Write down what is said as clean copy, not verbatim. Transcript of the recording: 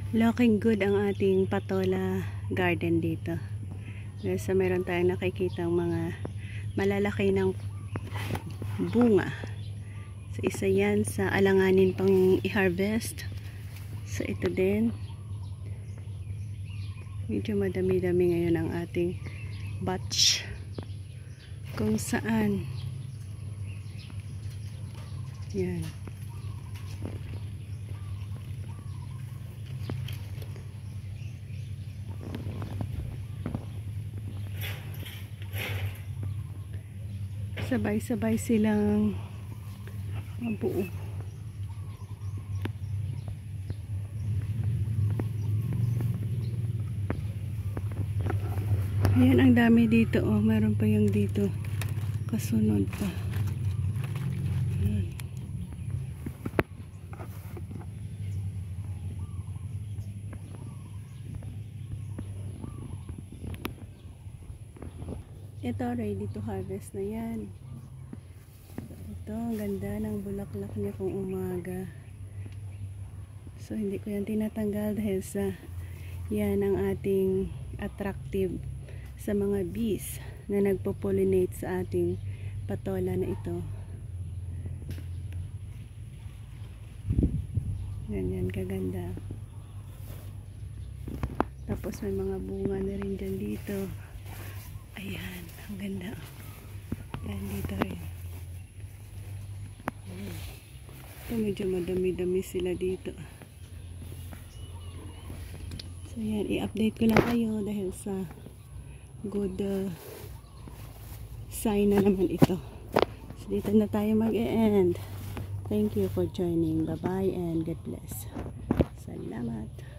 Looking good ang ating patola garden dito. Kasi meron tayong nakikitang mga malalaki ng bunga. So isa yan sa alanganin pang i-harvest. So ito din. Medyo madami-dami ngayon ang ating batch. Kung saan. Yan. Sabay-sabay silang mabuo. Ayan, ang dami dito. Oh, meron pa yung dito. Kasunod pa. Ayan. Ito, ready to harvest na yan. Ito, ang ganda ng bulaklak niya kung umaga. So, hindi ko yan tinatanggal dahil sa yan ang ating attractive sa mga bees na nagpo-pollinate sa ating patola na ito. Ganyan kaganda. Tapos may mga bunga na rin dyan dito. Ayan, ang ganda. Ayan, dito rin. Ito, medyo madami-dami sila dito. So, yan, i-update ko lang kayo dahil sa good sign na naman ito. So, dito na tayo mag-e-end. Thank you for joining. Bye-bye and God bless. Salamat.